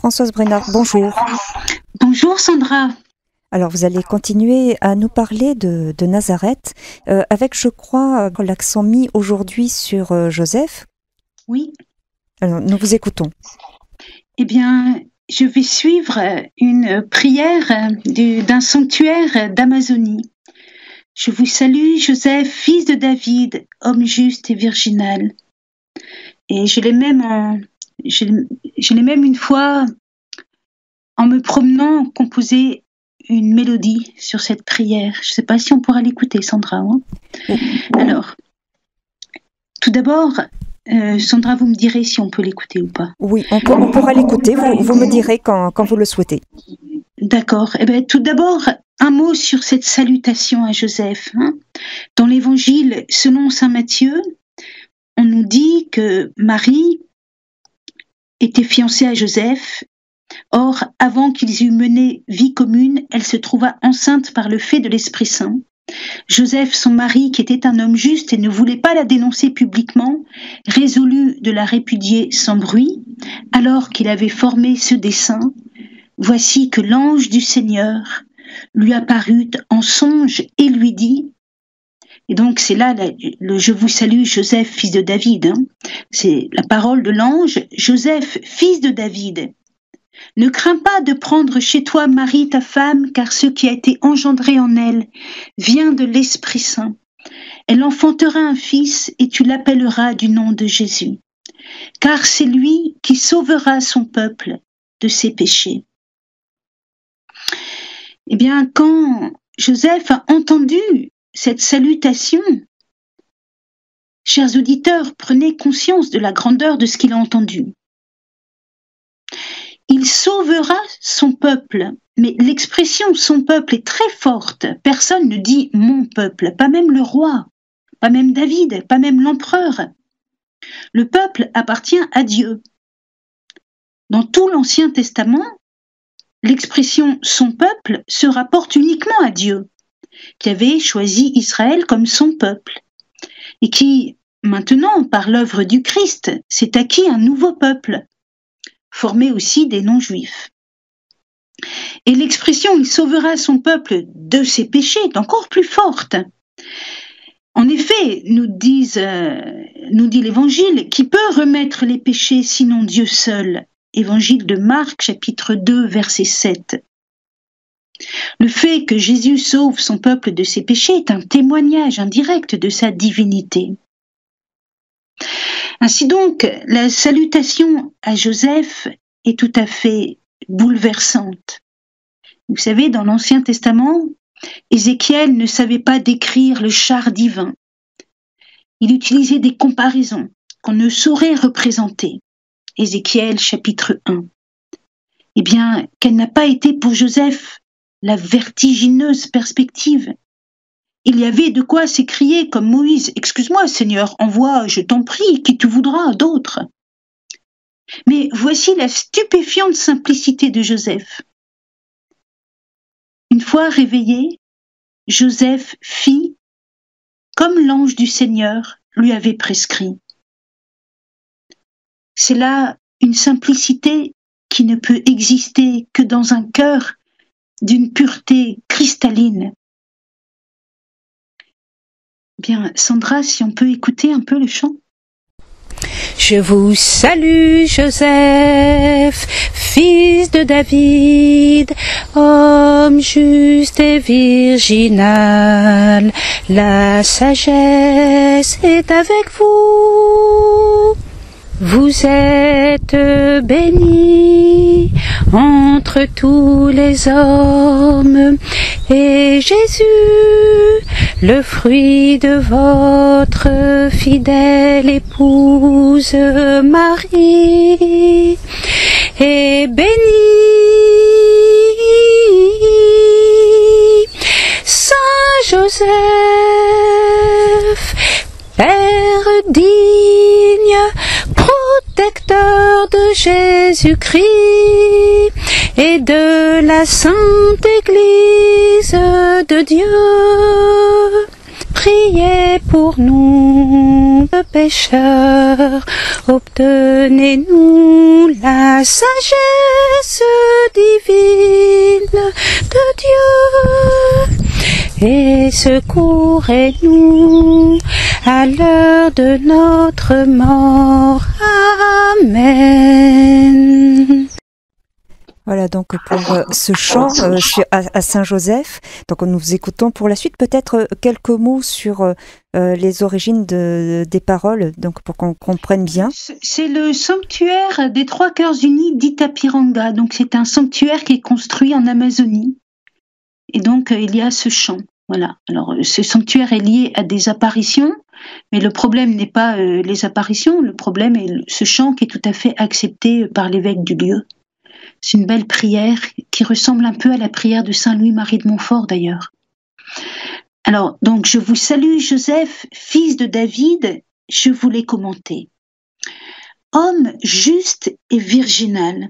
Françoise Brenard, bonjour. Bonjour Sandra. Alors vous allez continuer à nous parler de Nazareth, avec je crois l'accent mis aujourd'hui sur Joseph. Oui. Alors nous vous écoutons. Eh bien, je vais suivre une prière d'un sanctuaire d'Amazonie. Je vous salue Joseph, fils de David, homme juste et virginal. Et je l'ai même une fois, en me promenant, composé une mélodie sur cette prière. Je ne sais pas si on pourra l'écouter, Sandra. Hein? Alors, tout d'abord, Sandra, vous me direz si on peut l'écouter ou pas. Oui, on pourra l'écouter, vous me direz quand vous le souhaitez. D'accord. Eh bien, tout d'abord, un mot sur cette salutation à Joseph. Hein? Dans l'Évangile, selon saint Matthieu, on nous dit que Marie était fiancée à Joseph. Or, avant qu'ils eussent mené vie commune, elle se trouva enceinte par le fait de l'Esprit Saint. Joseph, son mari, qui était un homme juste et ne voulait pas la dénoncer publiquement, résolut de la répudier sans bruit, alors qu'il avait formé ce dessein. Voici que l'ange du Seigneur lui apparut en songe et lui dit, et donc c'est là le « Je vous salue Joseph, fils de David », hein. C'est la parole de l'ange, Joseph, fils de David. Ne crains pas de prendre chez toi Marie ta femme, car ce qui a été engendré en elle vient de l'Esprit Saint. Elle enfantera un fils et tu l'appelleras du nom de Jésus, car c'est lui qui sauvera son peuple de ses péchés. Eh bien, quand Joseph a entendu cette salutation, chers auditeurs, prenez conscience de la grandeur de ce qu'il a entendu. Il sauvera son peuple, mais l'expression son peuple est très forte. Personne ne dit mon peuple, pas même le roi, pas même David, pas même l'empereur. Le peuple appartient à Dieu. Dans tout l'Ancien Testament, l'expression son peuple se rapporte uniquement à Dieu, qui avait choisi Israël comme son peuple, et qui, maintenant, par l'œuvre du Christ, s'est acquis un nouveau peuple, formé aussi des non-juifs. Et l'expression « il sauvera son peuple de ses péchés » est encore plus forte. En effet, nous dit l'Évangile, qui peut remettre les péchés sinon Dieu seul? Évangile de Marc, chapitre 2, verset 7. Le fait que Jésus sauve son peuple de ses péchés est un témoignage indirect de sa divinité. Ainsi donc, la salutation à Joseph est tout à fait bouleversante. Vous savez, dans l'Ancien Testament, Ézéchiel ne savait pas décrire le char divin. Il utilisait des comparaisons qu'on ne saurait représenter. Ézéchiel chapitre 1. Eh bien, quelle n'a pas été pour Joseph la vertigineuse perspective? Il y avait de quoi s'écrier comme Moïse, « Excuse-moi, Seigneur, envoie, je t'en prie, qui tu voudras, d'autres. » Mais voici la stupéfiante simplicité de Joseph. Une fois réveillé, Joseph fit comme l'ange du Seigneur lui avait prescrit. C'est là une simplicité qui ne peut exister que dans un cœur d'une pureté cristalline. Bien, Sandra, si on peut écouter un peu le chant. Je vous salue, Joseph, fils de David, homme juste et virginal. La sagesse est avec vous. Vous êtes béni entre tous les hommes, et Jésus, le fruit de votre fidèle épouse Marie, est béni. Saint Joseph, Père digne, protecteur de Jésus-Christ et de la Sainte Église de Dieu, priez pour nous, pécheurs. Obtenez-nous la sagesse divine de Dieu. Et secourez-nous à l'heure de notre mort. Amen. Voilà donc pour ce chant à Saint-Joseph. Donc nous écoutons pour la suite peut-être quelques mots sur les origines des paroles, donc pour qu'on comprenne bien. C'est le sanctuaire des Trois Cœurs Unis d'Itapiranga. Donc c'est un sanctuaire qui est construit en Amazonie. Et donc il y a ce chant. Voilà. Alors ce sanctuaire est lié à des apparitions, mais le problème n'est pas les apparitions. Le problème est ce chant qui est tout à fait accepté par l'évêque du lieu. C'est une belle prière qui ressemble un peu à la prière de Saint Louis-Marie de Montfort d'ailleurs. Alors, donc, je vous salue Joseph, fils de David, je voulais commenter. Homme juste et virginal.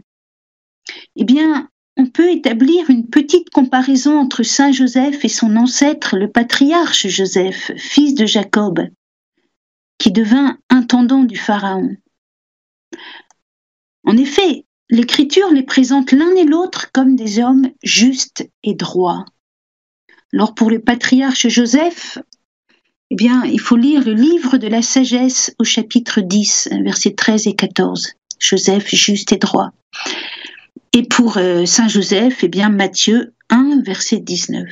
Eh bien, on peut établir une petite comparaison entre Saint Joseph et son ancêtre, le patriarche Joseph, fils de Jacob, qui devint intendant du Pharaon. En effet, l'Écriture les présente l'un et l'autre comme des hommes justes et droits. Alors pour le patriarche Joseph, eh bien, il faut lire le livre de la sagesse au chapitre 10, versets 13 et 14. Joseph juste et droit. Et pour Saint Joseph, eh bien, Matthieu 1, verset 19.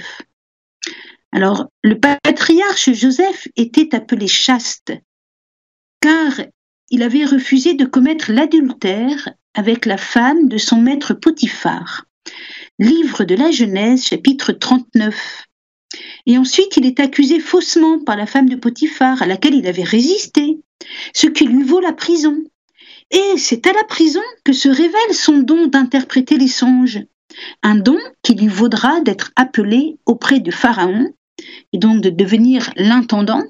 Alors, le patriarche Joseph était appelé chaste, car il avait refusé de commettre l'adultère avec la femme de son maître Potiphar. Livre de la Genèse, chapitre 39. Et ensuite, il est accusé faussement par la femme de Potiphar, à laquelle il avait résisté, ce qui lui vaut la prison. Et c'est à la prison que se révèle son don d'interpréter les songes, un don qui lui vaudra d'être appelé auprès de Pharaon, et donc de devenir l'intendant,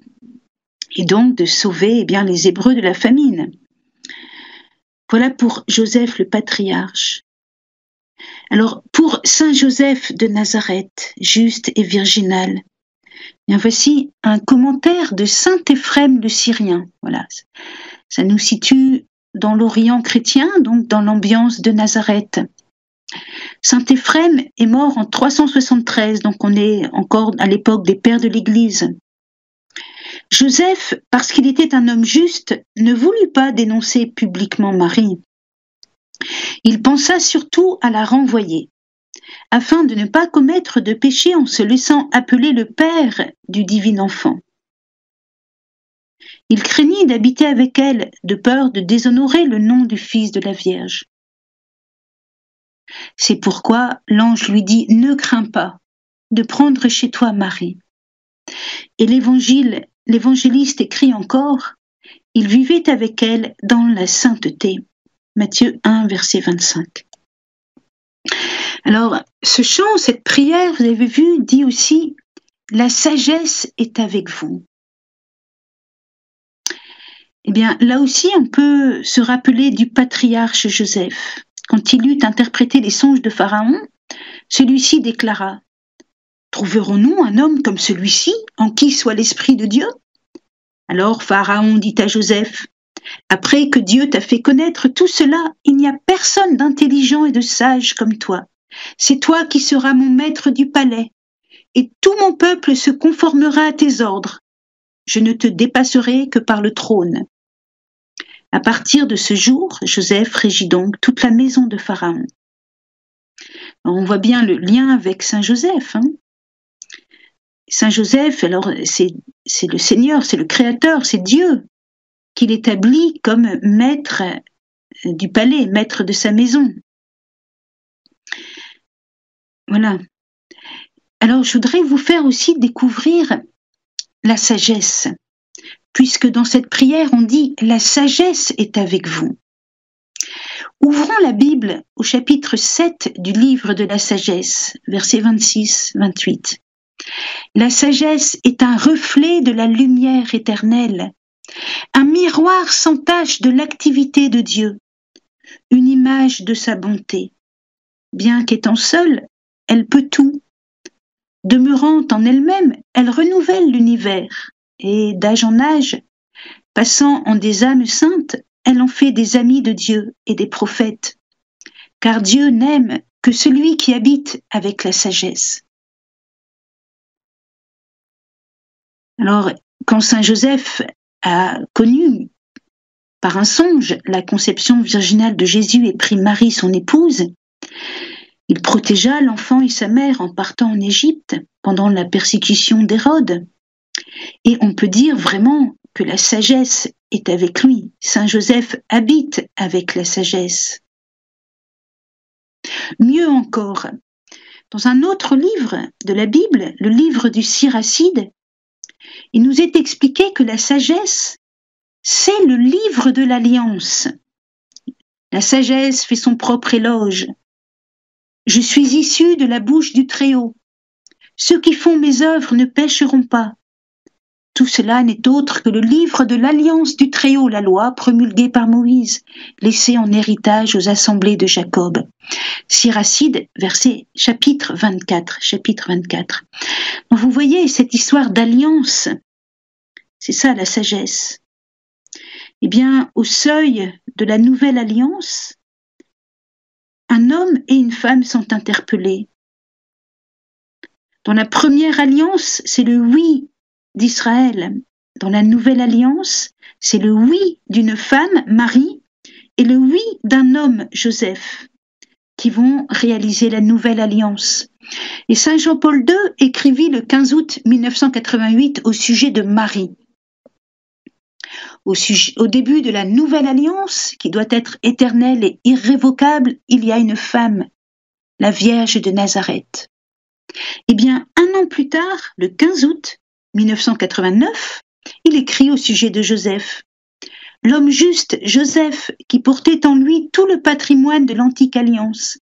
et donc de sauver les Hébreux de la famine. Voilà pour Joseph le patriarche. Alors, pour Saint Joseph de Nazareth, juste et virginal, bien voici un commentaire de Saint Éphrem le Syrien. Voilà, ça nous situe dans l'Orient chrétien, donc dans l'ambiance de Nazareth. Saint Éphrem est mort en 373, donc on est encore à l'époque des pères de l'Église. Joseph, parce qu'il était un homme juste, ne voulut pas dénoncer publiquement Marie. Il pensa surtout à la renvoyer, afin de ne pas commettre de péché en se laissant appeler le père du divin enfant. Il craignit d'habiter avec elle, de peur de déshonorer le nom du Fils de la Vierge. C'est pourquoi l'ange lui dit « Ne crains pas de prendre chez toi Marie ». Et l'évangéliste écrit encore « Il vivait avec elle dans la sainteté ». Matthieu 1, verset 25. Alors, ce chant, cette prière, vous avez vu, dit aussi « La sagesse est avec vous ». Eh bien, là aussi, on peut se rappeler du patriarche Joseph. Quand il eut interprété les songes de Pharaon, celui-ci déclara « Trouverons-nous un homme comme celui-ci, en qui soit l'Esprit de Dieu ?» Alors Pharaon dit à Joseph « Après que Dieu t'a fait connaître tout cela, il n'y a personne d'intelligent et de sage comme toi. C'est toi qui seras mon maître du palais, et tout mon peuple se conformera à tes ordres. Je ne te dépasserai que par le trône. » À partir de ce jour, Joseph régit donc toute la maison de Pharaon. Alors, on voit bien le lien avec Saint Joseph. Saint Joseph, alors c'est le Seigneur, c'est le Créateur, c'est Dieu qui l'établit comme maître du palais, maître de sa maison. Voilà. Alors, je voudrais vous faire aussi découvrir la sagesse, puisque dans cette prière, on dit « La sagesse est avec vous ». Ouvrons la Bible au chapitre 7 du livre de la sagesse, versets 26-28. La sagesse est un reflet de la lumière éternelle, un miroir sans tache de l'activité de Dieu, une image de sa bonté. Bien qu'étant seule, elle peut tout. Demeurant en elle-même, elle renouvelle l'univers, et d'âge en âge, passant en des âmes saintes, elle en fait des amis de Dieu et des prophètes, car Dieu n'aime que celui qui habite avec la sagesse. Alors, quand Saint Joseph a connu par un songe la conception virginale de Jésus et prit Marie, son épouse, il protégea l'enfant et sa mère en partant en Égypte pendant la persécution d'Hérode. Et on peut dire vraiment que la sagesse est avec lui. Saint Joseph habite avec la sagesse. Mieux encore, dans un autre livre de la Bible, le livre du Siracide, il nous est expliqué que la sagesse, c'est le livre de l'Alliance. La sagesse fait son propre éloge. Je suis issu de la bouche du Très-Haut. Ceux qui font mes œuvres ne pécheront pas. Tout cela n'est autre que le livre de l'Alliance du Très-Haut, la loi promulguée par Moïse, laissée en héritage aux assemblées de Jacob. Siracide, chapitre 24. Donc vous voyez cette histoire d'alliance, c'est ça la sagesse. Eh bien, au seuil de la nouvelle alliance, un homme et une femme sont interpellés. Dans la première alliance, c'est le oui d'Israël. Dans la nouvelle alliance, c'est le oui d'une femme, Marie, et le oui d'un homme, Joseph, qui vont réaliser la nouvelle alliance. Et Saint Jean-Paul II écrivit le 15 août 1988 au sujet de Marie. Au début de la nouvelle alliance, qui doit être éternelle et irrévocable, il y a une femme, la Vierge de Nazareth. Eh bien, un an plus tard, le 15 août 1989, il écrit au sujet de Joseph. L'homme juste, Joseph, qui portait en lui tout le patrimoine de l'antique alliance,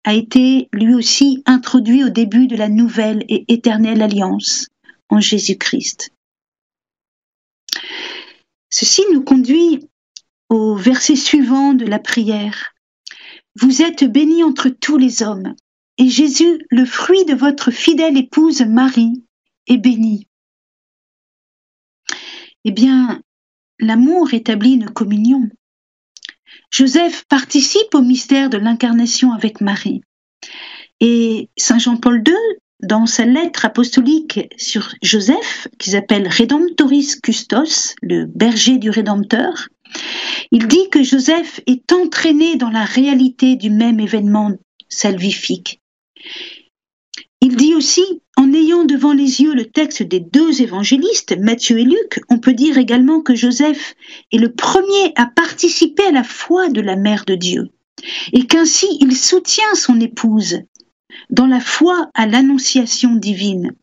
a été lui aussi introduit au début de la nouvelle et éternelle alliance en Jésus-Christ. Ceci nous conduit au verset suivant de la prière. Vous êtes bénie entre tous les hommes, et Jésus, le fruit de votre fidèle épouse Marie, est béni. Eh bien, l'amour établit une communion. Joseph participe au mystère de l'incarnation avec Marie. Et Saint Jean-Paul II, dans sa lettre apostolique sur Joseph, qu'ils appellent Redemptoris Custos, le berger du Rédempteur, il dit que Joseph est entraîné dans la réalité du même événement salvifique. Il dit aussi, en ayant devant les yeux le texte des deux évangélistes, Matthieu et Luc, on peut dire également que Joseph est le premier à participer à la foi de la Mère de Dieu, et qu'ainsi il soutient son épouse dans la foi à l'annonciation divine.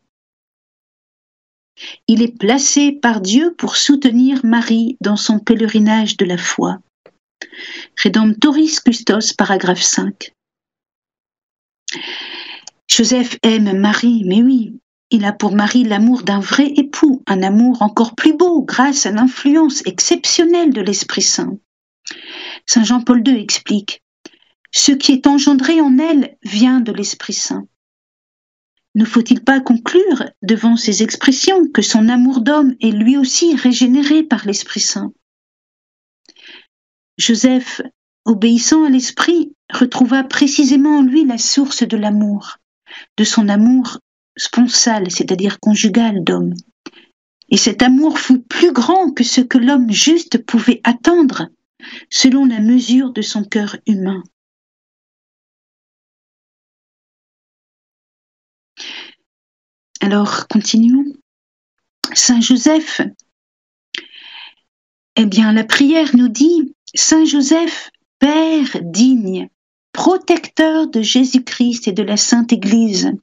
Il est placé par Dieu pour soutenir Marie dans son pèlerinage de la foi. Redemptoris Custos, paragraphe 5. Joseph aime Marie, mais oui, il a pour Marie l'amour d'un vrai époux, un amour encore plus beau grâce à l'influence exceptionnelle de l'Esprit Saint. Saint Jean-Paul II explique « Ce qui est engendré en elle vient de l'Esprit Saint ». Ne faut-il pas conclure devant ces expressions que son amour d'homme est lui aussi régénéré par l'Esprit Saint? Joseph, obéissant à l'Esprit, retrouva précisément en lui la source de l'amour, de son amour sponsal, c'est-à-dire conjugal d'homme. Et cet amour fut plus grand que ce que l'homme juste pouvait attendre, selon la mesure de son cœur humain. Alors, continuons. Saint Joseph, eh bien, la prière nous dit « Saint Joseph, Père digne, protecteur de Jésus-Christ et de la Sainte Église. »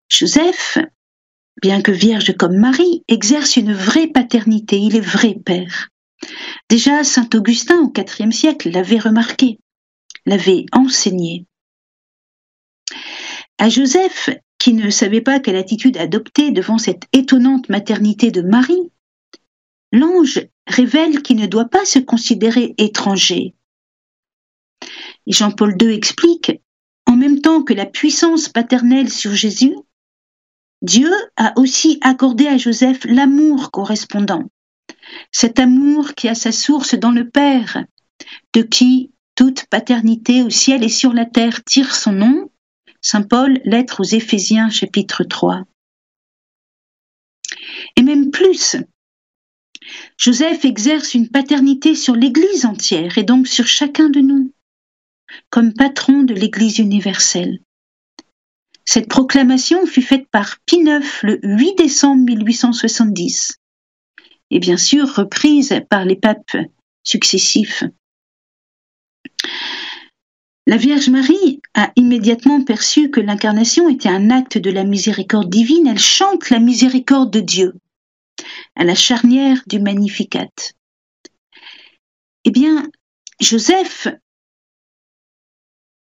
Joseph, bien que vierge comme Marie, exerce une vraie paternité, il est vrai père. Déjà, saint Augustin, au IVe siècle, l'avait remarqué, l'avait enseigné. À Joseph, qui ne savait pas quelle attitude adopter devant cette étonnante maternité de Marie, l'ange révèle qu'il ne doit pas se considérer étranger. Et Jean-Paul II explique « En même temps que la puissance paternelle sur Jésus, Dieu a aussi accordé à Joseph l'amour correspondant. Cet amour qui a sa source dans le Père, de qui toute paternité au ciel et sur la terre tire son nom. Saint Paul, lettre aux Éphésiens, chapitre 3. Et même plus, Joseph exerce une paternité sur l'Église entière et donc sur chacun de nous, comme patron de l'Église universelle. Cette proclamation fut faite par Pie IX le 8 décembre 1870 et bien sûr reprise par les papes successifs. La Vierge Marie a immédiatement perçu que l'incarnation était un acte de la miséricorde divine. Elle chante la miséricorde de Dieu à la charnière du Magnificat. Eh bien, Joseph,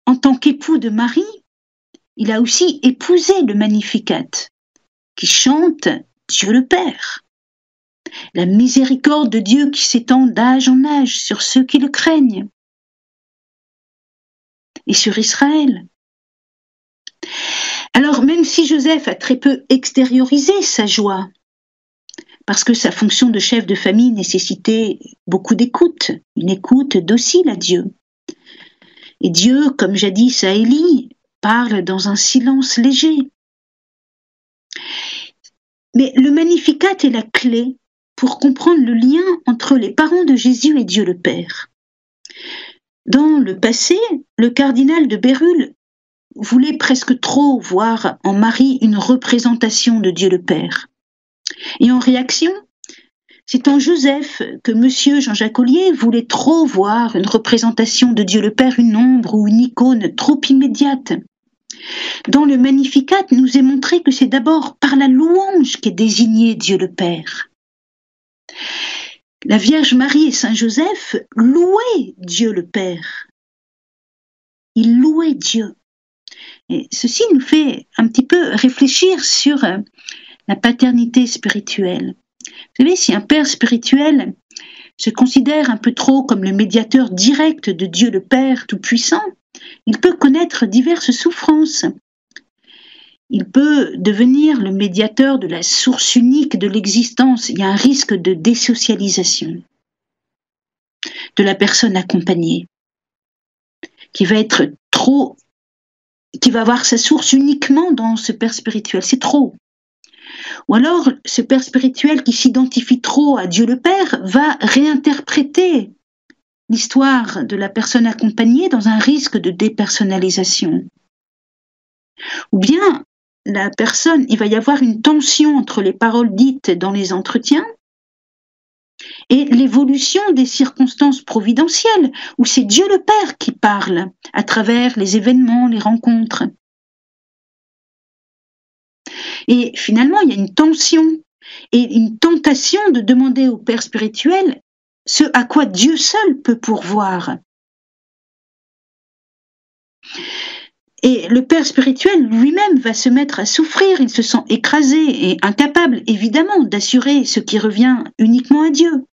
en tant qu'époux de Marie, il a aussi épousé le Magnificat, qui chante Dieu le Père. La miséricorde de Dieu qui s'étend d'âge en âge sur ceux qui le craignent et sur Israël. Alors, même si Joseph a très peu extériorisé sa joie, parce que sa fonction de chef de famille nécessitait beaucoup d'écoute, une écoute docile à Dieu. Et Dieu, comme jadis à Élie, parle dans un silence léger. Mais le Magnificat est la clé pour comprendre le lien entre les parents de Jésus et Dieu le Père. Dans le passé, le cardinal de Bérulle voulait presque trop voir en Marie une représentation de Dieu le Père. Et en réaction, c'est en Joseph que Monsieur Jean-Jacques Ollier voulait trop voir une représentation de Dieu le Père, une ombre ou une icône trop immédiate. Dans le Magnificat, nous est montré que c'est d'abord par la louange qu'est désigné Dieu le Père. La Vierge Marie et Saint Joseph louaient Dieu le Père. Ils louaient Dieu. Et ceci nous fait un petit peu réfléchir sur la paternité spirituelle. Vous savez, si un père spirituel se considère un peu trop comme le médiateur direct de Dieu le Père Tout-Puissant, il peut connaître diverses souffrances. Il peut devenir le médiateur de la source unique de l'existence. Il y a un risque de désocialisation de la personne accompagnée, qui va avoir sa source uniquement dans ce père spirituel. C'est trop. Ou alors, ce père spirituel qui s'identifie trop à Dieu le Père va réinterpréter l'histoire de la personne accompagnée dans un risque de dépersonnalisation. Ou bien, il va y avoir une tension entre les paroles dites dans les entretiens et l'évolution des circonstances providentielles, où c'est Dieu le Père qui parle à travers les événements, les rencontres. Et finalement, il y a une tension et une tentation de demander au Père spirituel ce à quoi Dieu seul peut pourvoir. Et le Père spirituel lui-même va se mettre à souffrir, il se sent écrasé et incapable, évidemment, d'assurer ce qui revient uniquement à Dieu.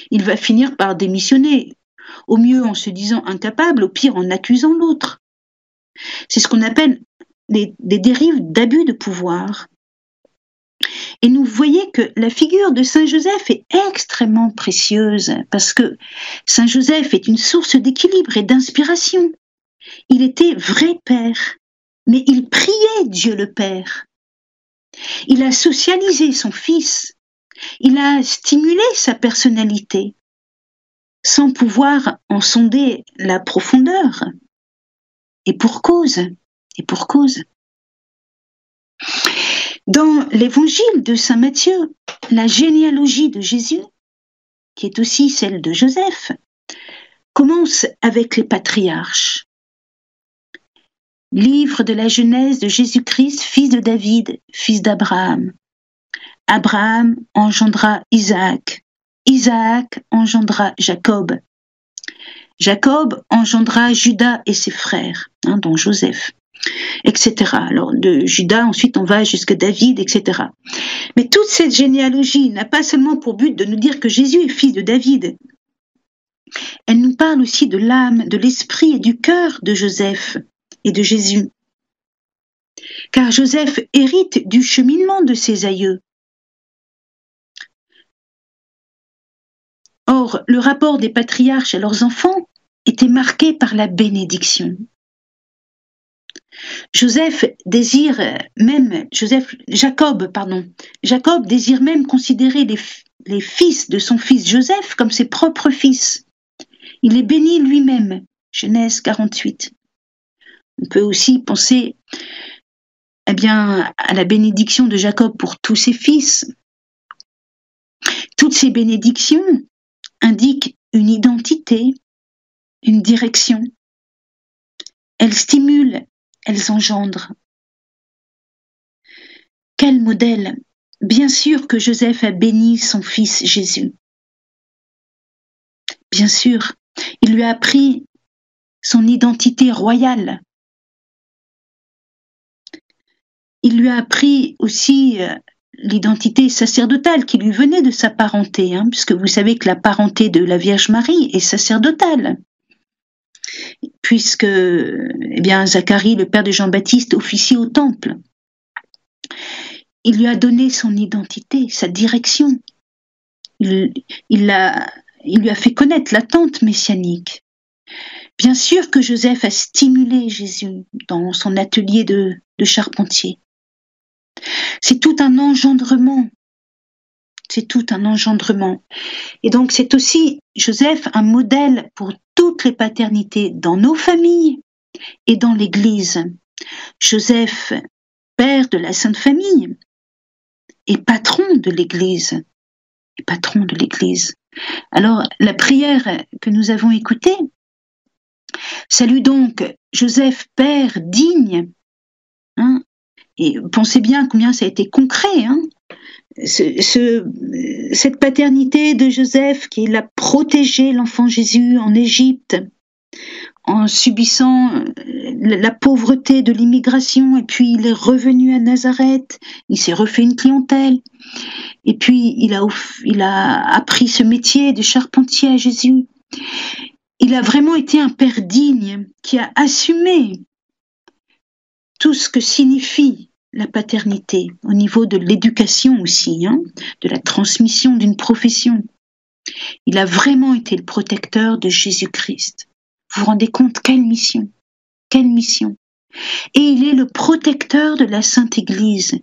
Il va finir par démissionner, au mieux en se disant incapable, au pire en accusant l'autre. C'est ce qu'on appelle des dérives d'abus de pouvoir. Et nous voyez que la figure de Saint Joseph est extrêmement précieuse, parce que Saint Joseph est une source d'équilibre et d'inspiration. Il était vrai père, mais il priait Dieu le Père. Il a socialisé son fils, il a stimulé sa personnalité, sans pouvoir en sonder la profondeur. Et pour cause. Dans l'évangile de Saint Matthieu, la généalogie de Jésus, qui est aussi celle de Joseph, commence avec les patriarches. Livre de la Genèse de Jésus-Christ, fils de David, fils d'Abraham. Abraham engendra Isaac. Isaac engendra Jacob. Jacob engendra Judas et ses frères, dont Joseph, etc. Alors de Judas, ensuite on va jusqu'à David, etc. Mais toute cette généalogie n'a pas seulement pour but de nous dire que Jésus est fils de David. Elle nous parle aussi de l'âme, de l'esprit et du cœur de Joseph, et de Jésus. Car Joseph hérite du cheminement de ses aïeux. Or, le rapport des patriarches à leurs enfants était marqué par la bénédiction. Jacob désire même considérer les fils de son fils Joseph comme ses propres fils. Il les bénit lui-même, Genèse 48. On peut aussi penser à la bénédiction de Jacob pour tous ses fils. Toutes ces bénédictions indiquent une identité, une direction. Elles stimulent, elles engendrent. Quel modèle! Bien sûr que Joseph a béni son fils Jésus. Bien sûr, il lui a appris son identité royale. Il lui a appris aussi l'identité sacerdotale qui lui venait de sa parenté, puisque vous savez que la parenté de la Vierge Marie est sacerdotale, puisque Zacharie, le père de Jean-Baptiste, officie au temple. Il lui a donné son identité, sa direction. Il lui a fait connaître l'attente messianique. Bien sûr que Joseph a stimulé Jésus dans son atelier de charpentier. C'est tout un engendrement. C'est tout un engendrement. Et donc c'est aussi, Joseph, un modèle pour toutes les paternités dans nos familles et dans l'Église. Joseph, père de la Sainte Famille, et patron de l'Église. Alors, la prière que nous avons écoutée, salue donc Joseph, père digne. Et pensez bien combien ça a été concret. Cette paternité de Joseph qui a protégé l'enfant Jésus en Égypte, en subissant la pauvreté de l'immigration, et puis il est revenu à Nazareth, il s'est refait une clientèle, et puis il a appris ce métier de charpentier à Jésus. Il a vraiment été un père digne qui a assumé tout ce que signifie la paternité au niveau de l'éducation aussi, de la transmission d'une profession. Il a vraiment été le protecteur de Jésus-Christ. Vous vous rendez compte, quelle mission! Quelle mission! Et il est le protecteur de la Sainte Église.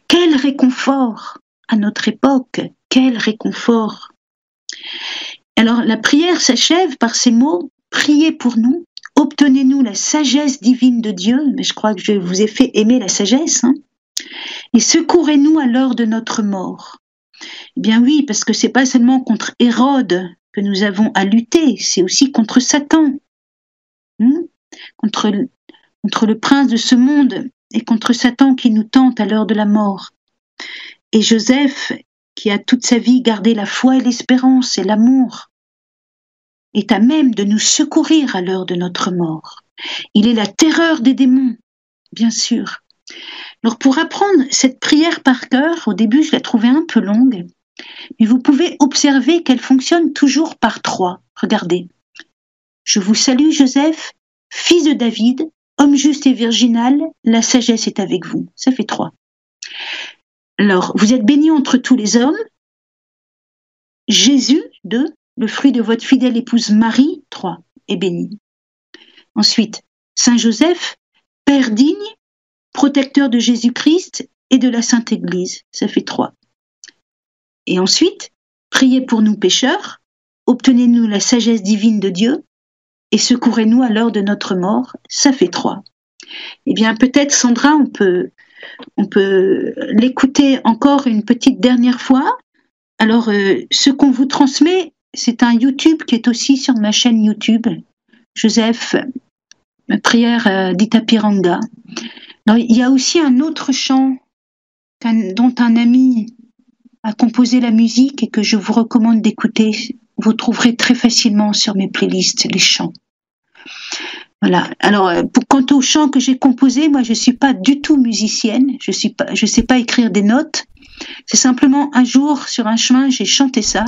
Quel réconfort à notre époque! Quel réconfort! Alors la prière s'achève par ces mots: priez pour nous, obtenez-nous la sagesse divine de Dieu. Mais je crois que je vous ai fait aimer la sagesse. Et secourez-nous à l'heure de notre mort. Eh bien oui, parce que c'est pas seulement contre Hérode que nous avons à lutter, c'est aussi contre Satan. Contre le prince de ce monde et contre Satan qui nous tente à l'heure de la mort. Et Joseph, qui a toute sa vie gardé la foi et l'espérance et l'amour, est à même de nous secourir à l'heure de notre mort. Il est la terreur des démons, bien sûr. Alors pour apprendre cette prière par cœur, au début je la trouvais un peu longue, mais vous pouvez observer qu'elle fonctionne toujours par 3. Regardez. Je vous salue Joseph, fils de David, homme juste et virginal, la sagesse est avec vous. Ça fait 3. Alors, vous êtes béni entre tous les hommes. Jésus, 2. Le fruit de votre fidèle épouse Marie, 3. Est béni. Ensuite, Saint Joseph, Père digne, protecteur de Jésus-Christ et de la Sainte Église. Ça fait 3. Et ensuite, priez pour nous pécheurs, obtenez-nous la sagesse divine de Dieu, et secourez-nous à l'heure de notre mort, ça fait 3. Eh bien, peut-être, Sandra, on peut l'écouter encore une petite dernière fois. Alors, ce qu'on vous transmet, c'est un YouTube qui est aussi sur ma chaîne YouTube, Joseph, prière d'Itapiranga. Alors, il y a aussi un autre chant dont un ami a composé la musique et que je vous recommande d'écouter. Vous trouverez très facilement sur mes playlists les chants. Voilà. Alors, quant aux chants que j'ai composés, moi, je suis pas du tout musicienne. Je sais pas écrire des notes. C'est simplement un jour, sur un chemin, j'ai chanté ça.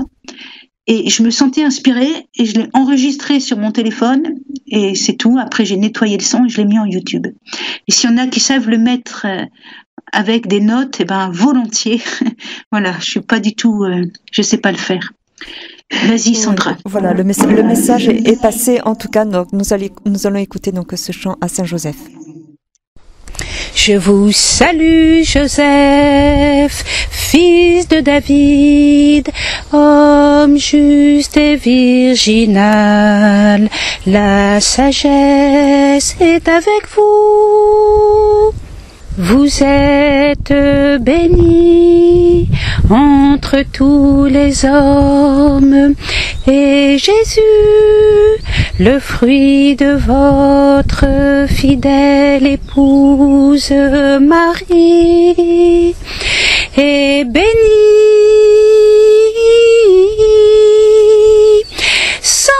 Et je me sentais inspirée et je l'ai enregistré sur mon téléphone et c'est tout. Après, j'ai nettoyé le son et je l'ai mis en YouTube. Et s'il y en a qui savent le mettre avec des notes, eh ben volontiers. Voilà, je suis pas du tout, je sais pas le faire. Vas-y, Sandra. Voilà, le message est passé. En tout cas, donc, nous allons écouter donc ce chant à Saint-Joseph. Je vous salue, Joseph, fils de David, homme juste et virginal. La sagesse est avec vous. Vous êtes béni entre tous les hommes, et Jésus, le fruit de votre fidèle épouse Marie, est béni. Saint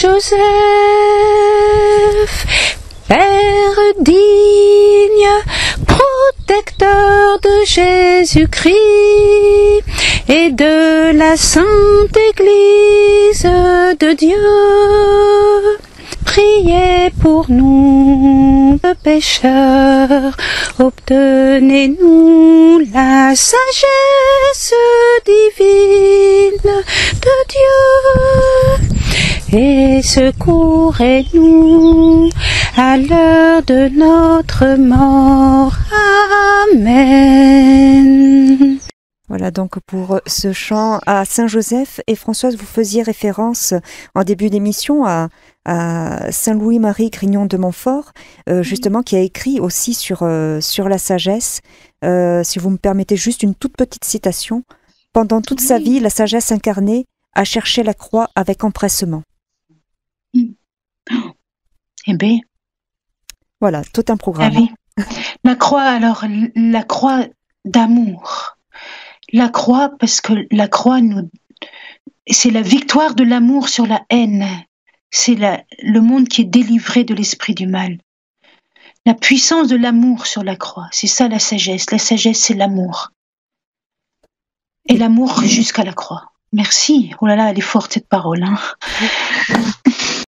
Joseph, Père digne, protecteur de Jésus-Christ et de la Sainte Église de Dieu, priez pour nous, pécheurs, obtenez-nous la sagesse divine de Dieu et secourez-nous à l'heure de notre mort. Amen. Voilà donc pour ce chant à Saint-Joseph. Et Françoise, vous faisiez référence en début d'émission à Saint Louis-Marie Grignon de Montfort, justement, qui a écrit aussi sur la sagesse. Si vous me permettez juste une toute petite citation. Pendant toute sa vie, la sagesse incarnée a cherché la croix avec empressement. Eh bien, voilà, tout un programme. Ah oui. La croix, alors, la croix d'amour. La croix, parce que la croix, c'est la victoire de l'amour sur la haine. C'est le monde qui est délivré de l'esprit du mal. La puissance de l'amour sur la croix, c'est ça la sagesse. La sagesse, c'est l'amour. Et l'amour jusqu'à la croix. Merci. Oh là là, elle est forte cette parole. Hein.